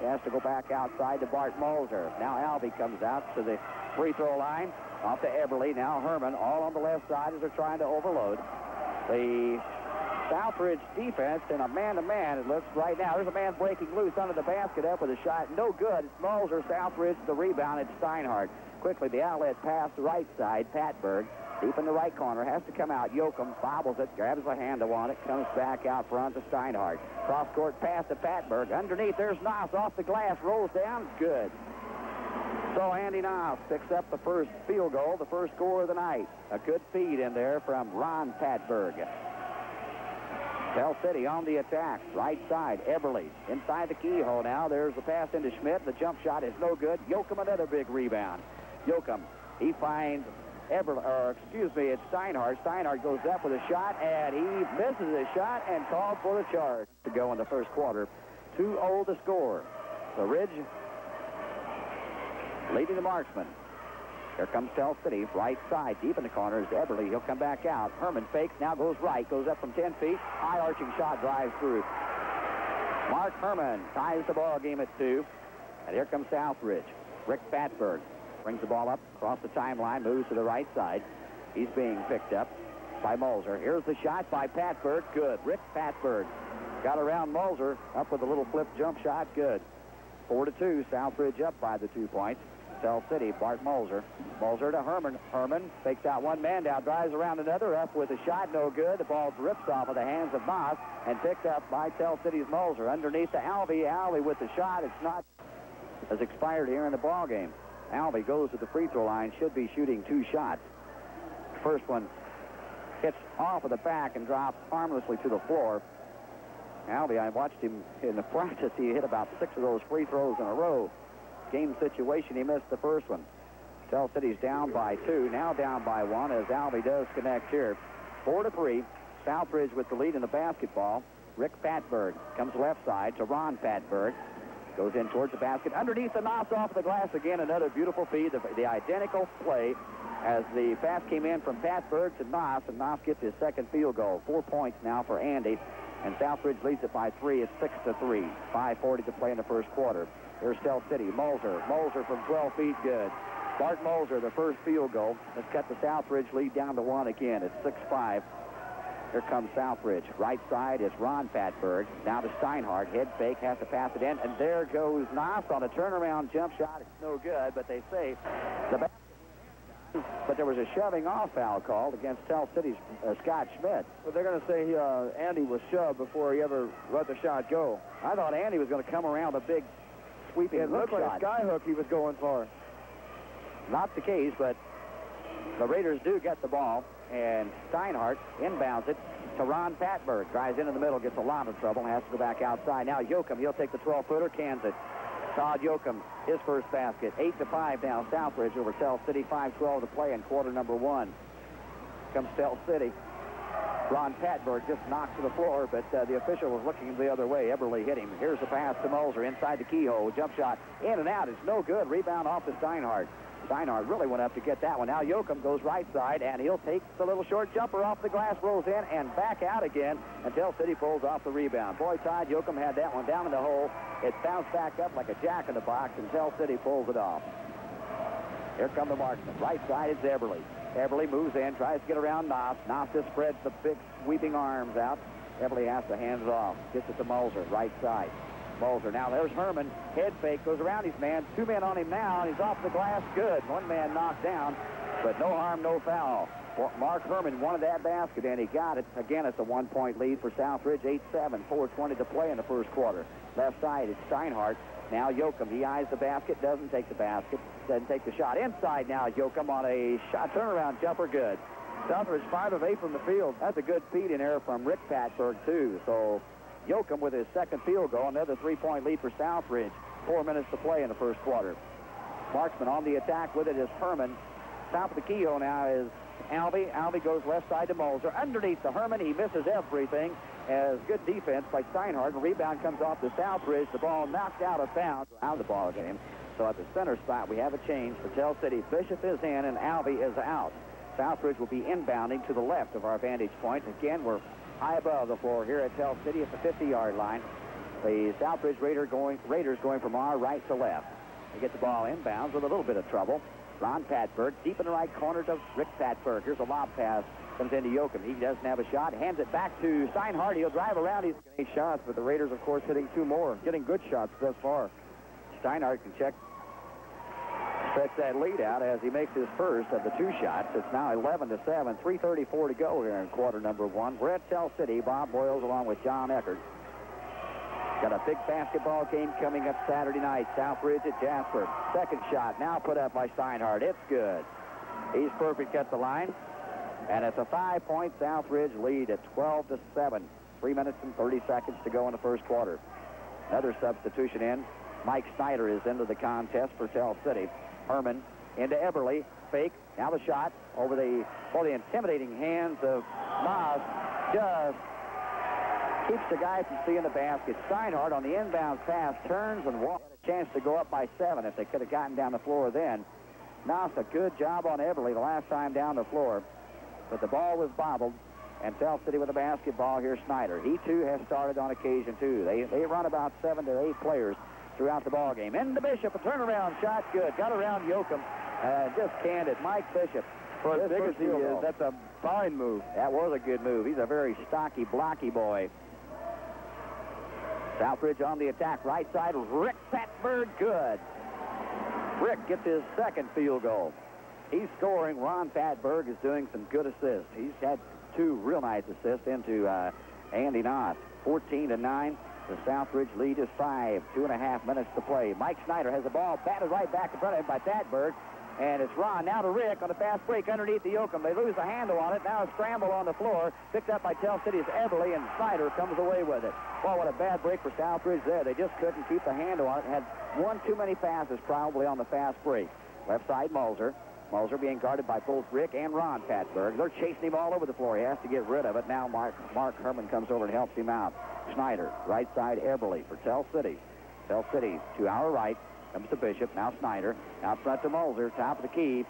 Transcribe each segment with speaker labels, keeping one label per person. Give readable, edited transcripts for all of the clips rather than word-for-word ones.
Speaker 1: He has to go back outside to Bart Moser. Now Albee comes out to the free throw line. Off to Eberly. Now Herman all on the left side as they're trying to overload. The Southridge defense in a man-to-man, it looks right now. There's a man breaking loose under the basket up with a shot. No good. It's Moser. Southridge the rebound. It's Steinhardt. Quickly the outlet pass to right side. Patberg deep in the right corner. Has to come out. Yoakum bobbles it. Grabs a handle on it. Comes back out front to Steinhardt. Cross-court pass to Patberg. Underneath, there's Noss off the glass. Rolls down. Good. So Andy Noss picks up the first field goal, the first score of the night. A good feed in there from Ron Patberg. Tell City on the attack. Right side, Eberly. Inside the keyhole now. There's the pass into Schmidt. The jump shot is no good. Yoakum another big rebound. Yoakum, he finds it's Steinhardt. Steinhardt goes up with a shot, and he misses the shot and called for the charge to go in the first quarter. 2-0 to score. The Ridge leading the marksman. Here comes Tell City, right side, deep in the corner is Eberly. He'll come back out. Herman fakes, now goes right, goes up from 10 feet. High arching shot drives through. Mark Herman ties the ball game at 2. And here comes Southridge. Rick Patberg brings the ball up across the timeline, moves to the right side. He's being picked up by Moser. Here's the shot by Patberg. Good. Rick Patberg got around Moser, up with a little flip jump shot. Good. 4-2. Southridge up by the 2 points. Tell City, Bart Moser. Moser to Herman. Herman takes out one man down, drives around another, up with a shot, no good. The ball rips off of the hands of Moss and picked up by Tell City's Moser. Underneath to Albee. Albee with the shot. It's not has expired here in the ball game. Albee goes to the free throw line, should be shooting 2 shots. First one hits off of the back and drops harmlessly to the floor. Albee, I watched him in the practice. He hit about 6 of those free throws in a row. Game situation, he missed the first one. Tell City's down by 2, now down by 1 as Albee does connect here. 4-3. Southridge with the lead in the basketball. Rick Patberg comes left side to Ron Patberg. Goes in towards the basket. Underneath the Noss off the glass again. Another beautiful feed. The identical play as the pass came in from Patberg to Noss, and Noss gets his second field goal. 4 points now for Andy, and Southridge leads it by 3. It's 6-3. 5:40 to play in the first quarter. Here's Tell City. Moser. Moser from 12 feet. Good. Bart Moser, the first field goal, has cut the Southridge lead down to 1 again. It's 6-5. Here comes Southridge. Right side is Ron Patberg. Now to Steinhardt. Head fake, has to pass it in. And there goes Noss on a turnaround jump shot. It's no good, but they say the basket. But there was a shoving off foul called against Tell City's Scott Schmidt.
Speaker 2: Well, they're going to say Andy was shoved before he ever let the shot go.
Speaker 1: I thought Andy was going to come around a big sweeping
Speaker 2: It looked like a sky hook he was going for.
Speaker 1: Not the case, but the Raiders do get the ball, and Steinhardt inbounds it to Ron Patberg. Drives into the middle, gets a lot of trouble, has to go back outside. Now Yoakum, he'll take the 12-footer, cans it. Todd Yoakum, his first basket. 8-5 now, Southridge over Tell City. 5:12 to play in quarter number 1. Comes Tell City. Ron Patberg just knocked to the floor, but the official was looking the other way. Eberly hit him. Here's the pass to Moser inside the keyhole. Jump shot in and out. It's no good. Rebound off to Steinhardt. Steinhardt really went up to get that one. Now Yoakum goes right side, and he'll take the little short jumper off the glass, rolls in, and back out again until City pulls off the rebound. Boy, Todd Yoakum had that one down in the hole. It bounced back up like a jack in the box until City pulls it off. Here come the marksmen. Right side is Eberly. Eberly moves in, tries to get around Noss. Noss just spreads the big sweeping arms out. Eberly has to hand it off. Gets it to Moser, right side. Moser. Now there's Herman. Head fake, goes around his man. 2 men on him now, and he's off the glass. Good. 1 man knocked down, but no harm, no foul. Mark Herman wanted that basket, and he got it. Again, it's a 1-point lead for Southridge. 8-7, 4:20 to play in the first quarter. Left side is Steinhardt. Now Yoakum, he eyes the basket, doesn't take the basket, doesn't take the shot. Inside now, Yoakum on a shot turnaround jumper, good.
Speaker 2: Southridge 5 of 8 from the field.
Speaker 1: That's a good feed in there from Rick Patberg, too. So Yoakum with his second field goal, another 3-point lead for Southridge. 4 minutes to play in the first quarter. Marksman on the attack with it is Herman. Top of the keyhole now is Albee. Albee goes left side to Moser. Underneath to Herman, he misses everything. As good defense by Steinhardt. The rebound comes off to Southridge. The ball knocked out of bounds out of the ball game. So at the center spot, we have a change for Tell City. Bishop is in and Albee is out. Southridge will be inbounding to the left of our vantage point. Again, we're high above the floor here at Tell City at the 50-yard line. The Southbridge Raiders going from our right to left. They get the ball inbounds with a little bit of trouble. Ron Patberg deep in the right corner to Rick Patberg. Here's a lob pass. Comes into Yoakum. He doesn't have a shot. Hands it back to Steinhardt. He'll drive around. He's
Speaker 2: 8 shots, but the Raiders, of course, hitting 2 more. Getting good shots thus far.
Speaker 1: Steinhardt can stretch that lead out as he makes his first of the 2 shots. It's now 11-7. 3:34 to go here in quarter number 1. We're at Tell City. Bob Boyles along with John Eckert. Got a big basketball game coming up Saturday night. Southbridge at Jasper. Second shot now put up by Steinhardt. It's good. He's perfect at the line. And it's a 5-point Southbridge lead at 12-7. 3 minutes and 30 seconds to go in the first quarter. Another substitution in. Mike Snyder is into the contest for Tell City. Herman into Eberly. Fake. Now the shot over the intimidating hands of Moss. Just keeps the guy from seeing the basket. Steinhardt on the inbound pass turns and walks. Had a chance to go up by 7 if they could have gotten down the floor then. Moss, a good job on Eberly the last time down the floor. But the ball was bobbled, and Tell City with the basketball. Here's Snyder. He, too, has started on occasion, too. They run about 7 to 8 players throughout the ball game. Into Bishop, a turnaround shot, good. Got around Yoakum, just canned it. Mike Bishop.
Speaker 2: For as big as he is, that's a fine move.
Speaker 1: That was a good move. He's a very stocky, blocky boy. Southbridge on the attack. Right side, Rick Patberg, good. Rick gets his second field goal. He's scoring. Ron Patberg is doing some good assists. He's had 2 real nice assists into Andy Knott. 14-9. The Southbridge lead is 5. 2.5 minutes to play. Mike Snyder has the ball batted right back in front of him by Patberg. And it's Ron now to Rick on a fast break underneath the Yoakum. They lose the handle on it. Now a scramble on the floor. Picked up by Tell City's Eberly, and Snyder comes away with it. Well, what a bad break for Southbridge there. They just couldn't keep the handle on it. Had one too many passes probably on the fast break. Left side, Moser. Moser being guarded by both Rick and Ron Patberg. They're chasing him all over the floor. He has to get rid of it. Now Mark Herman comes over and helps him out. Snyder, right side, Eberly for Tell City. Tell City to our right. Comes to Bishop. Now Snyder. Out front to Moser. Top of the key.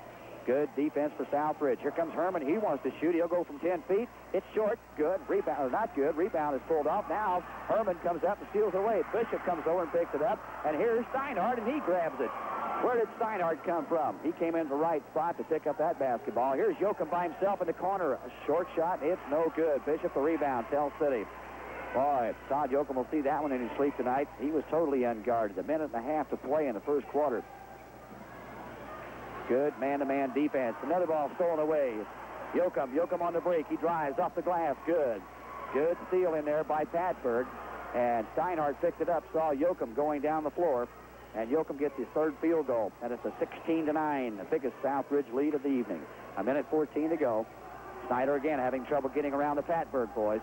Speaker 1: Good defense for Southbridge. Here comes Herman. He wants to shoot. He'll go from 10 feet. It's short. Good. Rebound. Or not good. Rebound is pulled off. Now Herman comes up and steals it away. Bishop comes over and picks it up. And here's Steinhardt, and he grabs it. Where did Steinhardt come from? He came in the right spot to pick up that basketball. Here's Yoakum by himself in the corner. A short shot. It's no good. Bishop the rebound. Tell City. Boy, Todd Yoakum will see that one in his sleep tonight. He was totally unguarded. A minute and a half to play in the first quarter. Good man-to-man defense. Another ball stolen away. Yoakum on the break. He drives off the glass. Good. Good steal in there by Patberg. And Steinhardt picked it up, saw Yoakum going down the floor. And Yoakum gets his 3rd field goal. And it's a 16-9, the biggest Southbridge lead of the evening. A minute 14 to go. Snyder again having trouble getting around the Patberg boys.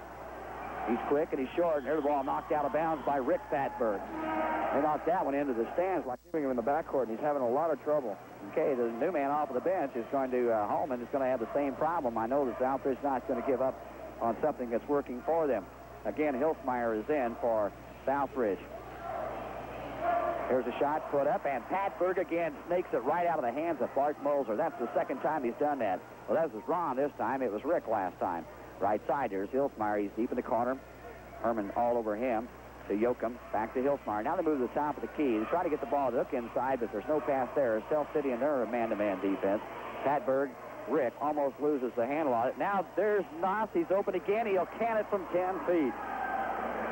Speaker 1: He's quick and he's short, and there's the ball knocked out of bounds by Rick Patberg. They knocked that one into the stands.
Speaker 2: Like him in the backcourt, and he's having a lot of trouble.
Speaker 1: Okay, the new man off of the bench is going to, Holman is going to have the same problem. I know the Southbridge not going to give up on something that's working for them. Again, Hilfmeyer is in for Southbridge. Here's a shot put up, and Patberg again snakes it right out of the hands of Bart Moser. That's the second time he's done that. Well, that was Ron this time. It was Rick last time. Right side, here's Hilfmeyer. He's deep in the corner. Herman all over him. To Yoakum. Back to Hilfmeyer. Now they move to the top of the key. They try to get the ball to hook inside, but there's no pass there. Tell City and their man-to-man defense. Patberg, Rick almost loses the handle on it. Now there's Noss. He's open again. He'll can it from 10 feet.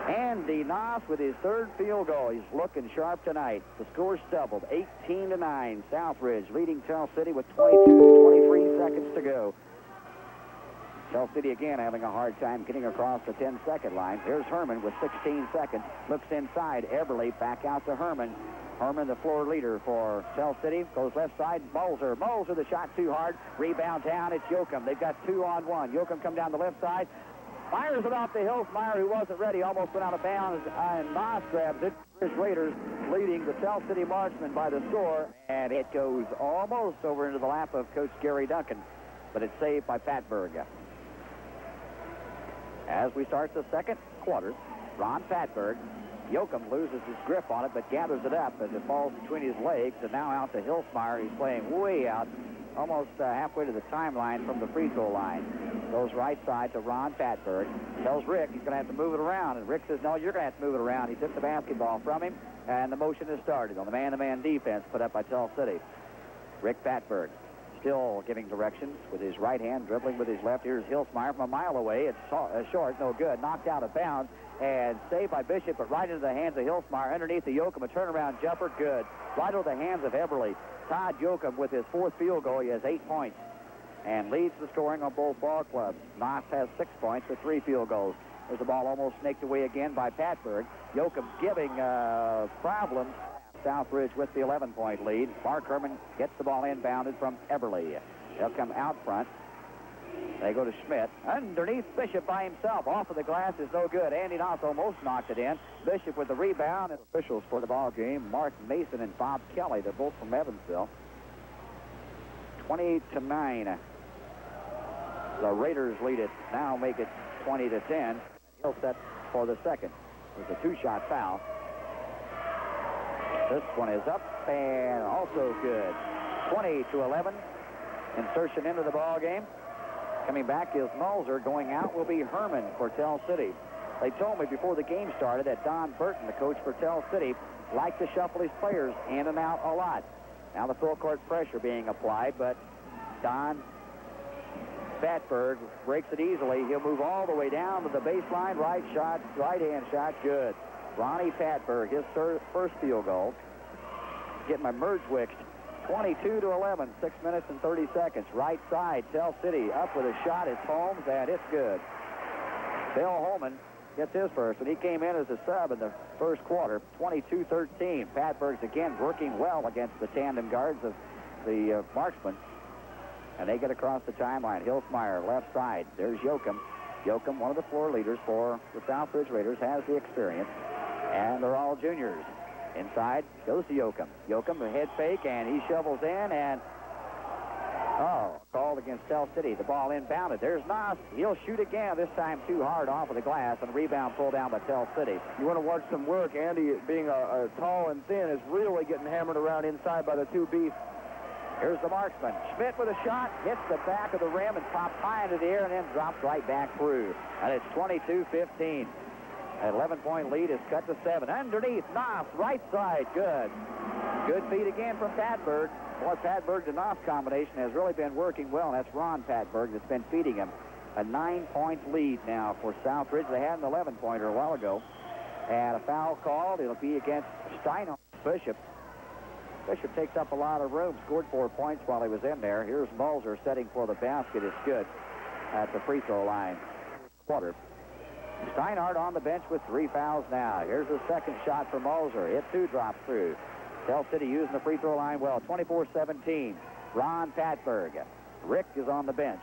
Speaker 1: Andy Noss with his 3rd field goal. He's looking sharp tonight. The score's doubled. 18-9. Southbridge leading Tell City with 23 seconds to go. Tell City again having a hard time getting across the 10-second line. Here's Herman with 16 seconds. Looks inside. Eberly back out to Herman. Herman, the floor leader for Tell City. Goes left side. Moser. Moser, the shot too hard. Rebound down. It's Yoakum. They've got 2-on-1. Yoakum come down the left side. Fires it off the Hilfmeyer, who wasn't ready. Almost went out of bounds. And Moss grabs it. Here's Raiders leading the Tell City marksmen by the score. And it goes almost over into the lap of Coach Gary Duncan. But it's saved by Patberg. As we start the second quarter, Ron Patberg, Yoakum loses his grip on it, but gathers it up as it falls between his legs, and now out to Hilfmeyer. He's playing way out almost halfway to the timeline from the free throw line. Goes right side to Ron Patberg. Tells Rick he's going to have to move it around. And Rick says, no, you're going to have to move it around. He took the basketball from him, and the motion has started on the man-to-man defense put up by Tell City. Rick Patberg still giving directions with his right hand, dribbling with his left. Here's Hilsmeyer from a mile away. It's short, no good. Knocked out of bounds and saved by Bishop, but right into the hands of Hilsmeyer. Underneath the Yoakum, a turnaround jumper, good. Right over the hands of Eberly. Todd Yoakum with his 4th field goal. He has 8 points and leads the scoring on both ball clubs. Noss has 6 points with 3 field goals. There's the ball almost snaked away again by Patberg. Yoakum giving problems. Southbridge with the 11-point lead. Mark Herman gets the ball inbounded from Eberly. They'll come out front. They go to Schmidt. Underneath, Bishop by himself. Off of the glass is no good. Andy Noss almost knocked it in. Bishop with the rebound. And officials for the ball game, Mark Mason and Bob Kelly. They're both from Evansville. 28-9. The Raiders lead it. Now make it 20-10. He'll set for the second. There's a 2-shot foul. This one is up and also good. 20-11. Insertion into the ball game. Coming back is Mulzer. Going out will be Herman for Tell City. They told me before the game started that Don Burton, the coach for Tell City, liked to shuffle his players in and out a lot. Now the full court pressure being applied, but Don Patberg breaks it easily. He'll move all the way down to the baseline. Right-hand shot, good. Ronnie Patberg, his first field goal. Getting my Mergewicks 22-11, 6 minutes and 30 seconds. Right side, Tell City up with a shot. It's Holmes, and it's good. Bill Holman gets his first, and he came in as a sub in the first quarter. 22-13. Patberg's again working well against the tandem guards of the marksmen. And they get across the timeline. Hilsmeyer, left side. There's Yoakum. Yoakum, one of the floor leaders for the Southbridge Raiders, has the experience. And they're all juniors. Inside goes to Yoakum. Yoakum, the head fake, and he shovels in, and called against Tell City. The ball inbounded. There's Noss. He'll shoot again, this time too hard off of the glass, and rebound pulled down by Tell City.
Speaker 2: You want to watch some work. Andy, being a tall and thin, is really getting hammered around inside by the 2 beefs.
Speaker 1: Here's the marksman. Schmidt with a shot, hits the back of the rim and pops high into the air and then drops right back through. And it's 22-15. An 11-point lead is cut to 7. Underneath, Noss, right side, good. Good feed again from Patberg. Boy, Patberg to Noss combination has really been working well. That's Ron Patberg that's been feeding him. A 9-point lead now for Southbridge. They had an 11-pointer a while ago. And a foul called. It'll be against Steiner. Bishop. Bishop takes up a lot of room. Scored 4 points while he was in there. Here's Mulzer setting for the basket. It's good at the free throw line. Quarter. Steinhardt on the bench with 3 fouls now. Here's the second shot for Mulzer. It too drops through. Tell City using the free throw line well. 24-17. Ron Patberg. Rick is on the bench.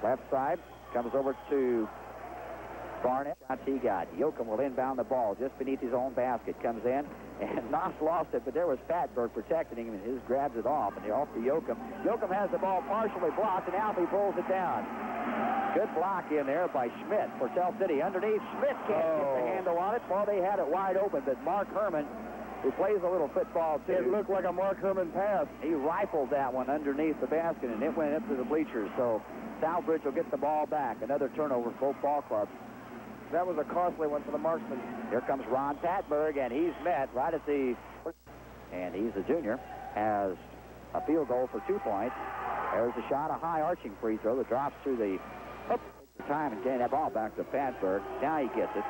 Speaker 1: Left side comes over to Barnett. Shots he got. Yoakum will inbound the ball just beneath his own basket. Comes in, and Noss lost it, but there was Patberg protecting him, and his grabs it off, and off to Yoakum. Yoakum has the ball partially blocked, and Alfie pulls it down. Good block in there by Schmidt for Tell City. Underneath, Schmidt can't get the handle on it. Well, they had it wide open, but Mark Herman, who plays a little football too.
Speaker 2: It looked like a Mark Herman pass.
Speaker 1: He rifled that one underneath the basket, and it went up to the bleachers. So Southbridge will get the ball back. Another turnover for both ball clubs.
Speaker 2: That was a costly one for the marksman.
Speaker 1: Here comes Ron Patberg, and he's met right at the... And he's a junior. Has a field goal for 2 points. There's a shot, a high arching free throw that drops through the time and getting that ball back to Patberg. Now he gets it.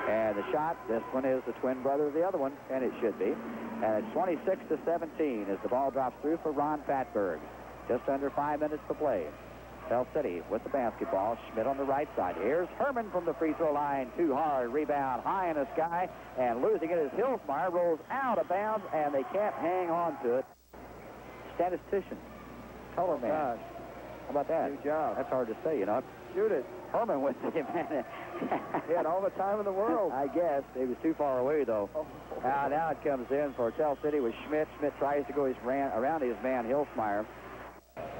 Speaker 1: And the shot, this one is the twin brother of the other one, and it should be. And it's 26-17 as the ball drops through for Ron Patberg. Just under 5 minutes to play. Tell City with the basketball. Schmidt on the right side. Here's Herman from the free throw line. Too hard. Rebound high in the sky. And losing it is Hilsmeyer. Rolls out of bounds, and they can't hang on to it. Statistician. Color man.
Speaker 2: Gosh.
Speaker 1: How about that?
Speaker 2: Good job.
Speaker 1: That's hard to say, you know.
Speaker 2: Shoot it.
Speaker 1: Herman with him.
Speaker 2: He had all the time in the world.
Speaker 1: I guess. He was too far away, though. Now it comes in for Tell City with Schmidt. Schmidt tries to go around his man, Hilsmeyer.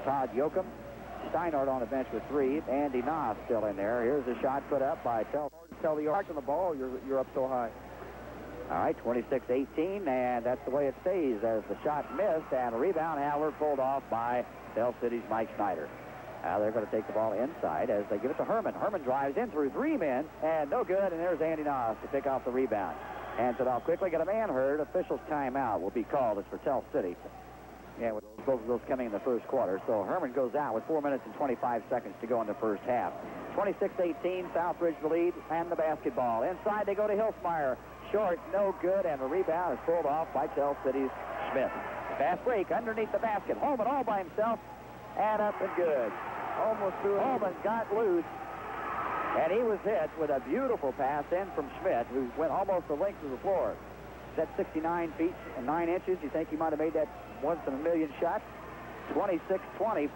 Speaker 1: Todd Yoakum. Steinhardt on the bench with 3. Andy Noss still in there. Here's a shot put up by Tell the arc on the ball. You're up so high. All right, 26-18, and that's the way it stays as the shot missed, and a rebound, Haller pulled off by Tell City's Mike Schneider. They're going to take the ball inside as they give it to Herman. Herman drives in through 3 men, and no good, and there's Andy Noss to pick off the rebound. Hands it off quickly, got a man hurt. Officials timeout will be called. It's for Tell City. Yeah, with both of those coming in the first quarter. So Herman goes out with 4 minutes and 25 seconds to go in the first half. 26-18, Southbridge the lead, and the basketball. Inside they go to Hilsmeyer. Short, no good, and the rebound is pulled off by Tell City's Schmidt. Fast break underneath the basket. Holman all by himself, and up and good.
Speaker 2: Almost threw it.
Speaker 1: Holman got loose, and he was hit with a beautiful pass in from Schmidt, who went almost the length of the floor. That's 69 feet and 9 inches. You think he might have made that once in a million shot? 26-20.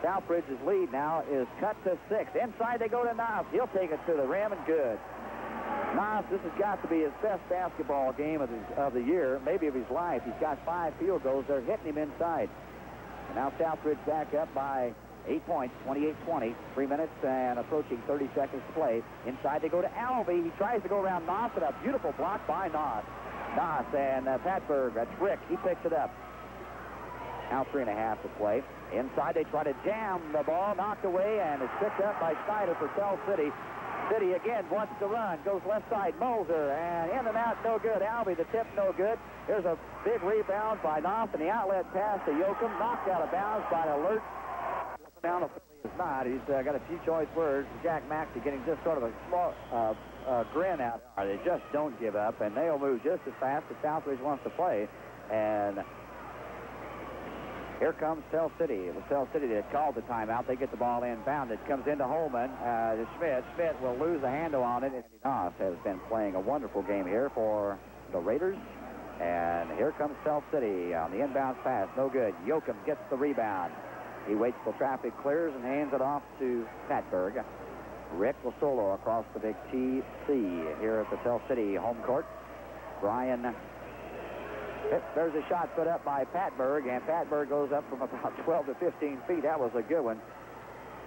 Speaker 1: Southbridge's lead now is cut to 6. Inside they go to Noss. He'll take it to the rim and good. Noss, this has got to be his best basketball game of the year, maybe of his life. He's got 5 field goals. They're hitting him inside. And now Southbridge back up by 8 points, 28-20. 3 minutes and approaching 30 seconds to play. Inside they go to Alvey. He tries to go around Noss, and a beautiful block by Noss. Noss and Patberg, that's Rick. He picks it up. Now 3.5 to play. Inside they try to jam the ball, knocked away, and it's picked up by Schneider for Tell City. City again wants to run, goes left side, Moser, and in and out, no good. Alvey, the tip, no good. There's a big rebound by Noss, and the outlet pass to Yoakum, knocked out of bounds by Alert. Down is not. He's got a few choice words. Jack Maxey getting just sort of a small grin out. They just don't give up, and they'll move just as fast as Southbridge wants to play. And here comes Tell City. It was Tell City that called the timeout. They get the ball inbound. It comes into Holman to Schmidt. Schmidt will lose the handle on it. Andy Noss has been playing a wonderful game here for the Raiders. And here comes Tell City on the inbound pass. No good. Yoakum gets the rebound. He waits till traffic clears and hands it off to Patberg. Rick will solo across the big TC here at the Tell City home court. Brian, there's a shot put up by Patberg, and Patberg goes up from about 12 to 15 feet. That was a good one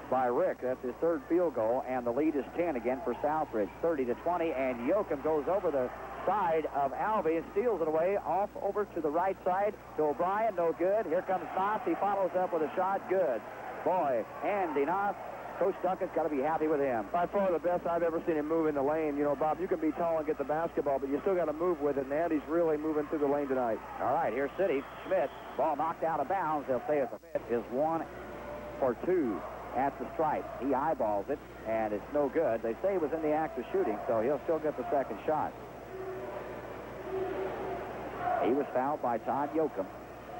Speaker 1: by Rick. That's his 3rd field goal, and the lead is 10 again for Southbridge, 30-20, and Yoakum goes over the side of Alvey and steals it away off over to the right side to O'Brien. No good. Here comes Noss. He follows up with a shot. Good. Boy, Andy Noss. Coach Duncan's got to be happy with him.
Speaker 2: By far the best I've ever seen him move in the lane. You know, Bob, you can be tall and get the basketball, but you still got to move with it, and Andy's really moving through the lane tonight.
Speaker 1: All right, here's City. Schmidt. Ball knocked out of bounds. They'll say it's Schmidt is 1 for 2 at the stripe. He eyeballs it, and it's no good. They say he was in the act of shooting, so he'll still get the second shot. He was fouled by Todd Yoakum.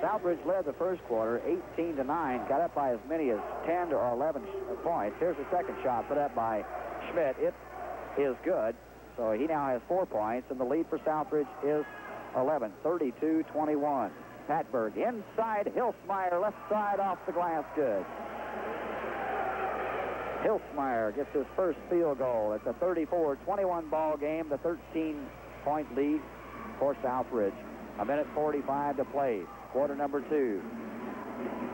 Speaker 1: Southbridge led the first quarter 18-9, got up by as many as 10 or 11 points. Here's the second shot put up by Schmidt. It is good, so he now has 4 points, and the lead for Southbridge is 11, 32-21. Patberg inside, Hilsmeyer left side off the glass, good. Hilsmeyer gets his first field goal. It's a 34-21 ball game, the 13-point lead for Southbridge. 1:45 to play. Quarter number 2.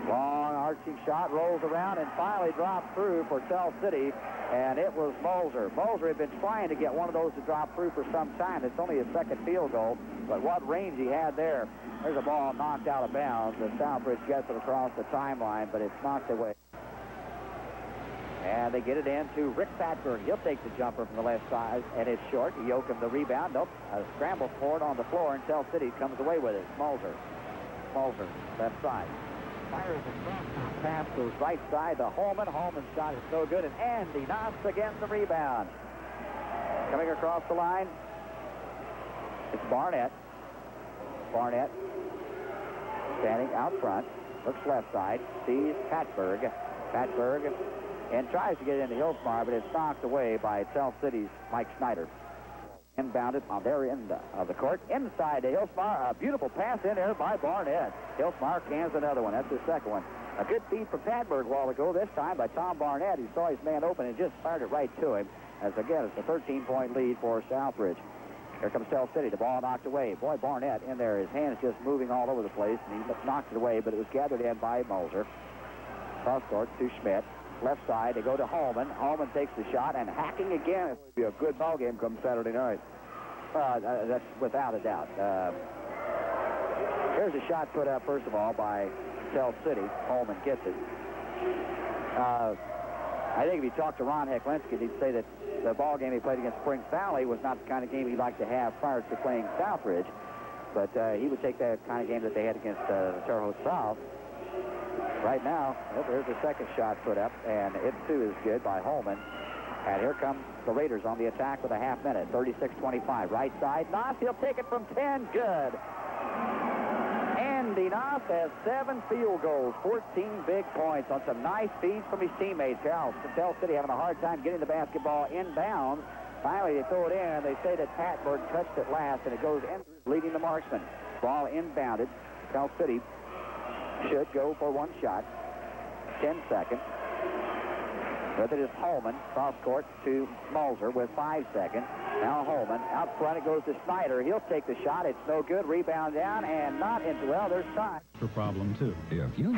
Speaker 1: Long arching shot, rolls around, and finally dropped through for Tell City, and it was Moser. Moser had been trying to get one of those to drop through for some time. It's only his 2nd field goal, but what range he had there. There's a ball knocked out of bounds. The Southbridge gets it across the timeline, but it's knocked away. And they get it in to Rick Patberg. He'll take the jumper from the left side, and it's short. Yoakum the rebound. Nope. A scramble for it on the floor, and Tell City comes away with it. Moser, left side. Fires across. Pass goes right side to Holman. Holman's shot is so good, and Andy Noss again the rebound. Coming across the line, it's Barnett. Barnett standing out front. Looks left side. Sees Patberg. Patberg and tries to get into Hilsmeyer, but it's knocked away by Tell City's Mike Schneider. Inbounded on their end of the court. Inside to Hilsmeyer. A beautiful pass in there by Barnett. Hilsmeyer cans another one. That's his second one. A good feed from Patberg a while ago, this time by Tom Barnett. He saw his man open and just fired it right to him. As again, it's a 13-point lead for Southbridge. Here comes Tell City. The ball knocked away. Boy, Barnett in there. His hands just moving all over the place, and he knocked it away, but it was gathered in by Moser. Cross court to Schmidt. Left side, they go to Holman. Holman takes the shot, and hacking again.
Speaker 2: It'll be a good ball game come Saturday night.
Speaker 1: That's without a doubt. Here's a shot put up, first of all, by Tell City. Holman gets it. I think if you talk to Ron Heklinski, he'd say that the ball game he played against Springs Valley was not the kind of game he'd like to have prior to playing Southridge. But he would take that kind of game that they had against Terre Haute South. Right now, there's a second shot put up, and it too is good by Holman. And here come the Raiders on the attack with a half minute. 36-25. Right side. Noss, he'll take it from 10. Good. Andy Noss has 7 field goals, 14 big points on some nice feeds from his teammates. Tell City having a hard time getting the basketball inbounds. Finally, they throw it in, and they say that Patberg touched it last, and it goes in, leading the marksman. Ball inbounded. Tell City should go for one shot. 10 seconds. With it is Holman, cross court to Mulzer with 5 seconds. Now Holman, out front it goes to Snyder. He'll take the shot. It's no good. Rebound down and not into, well, there's time.
Speaker 3: For problem 2.
Speaker 4: If you...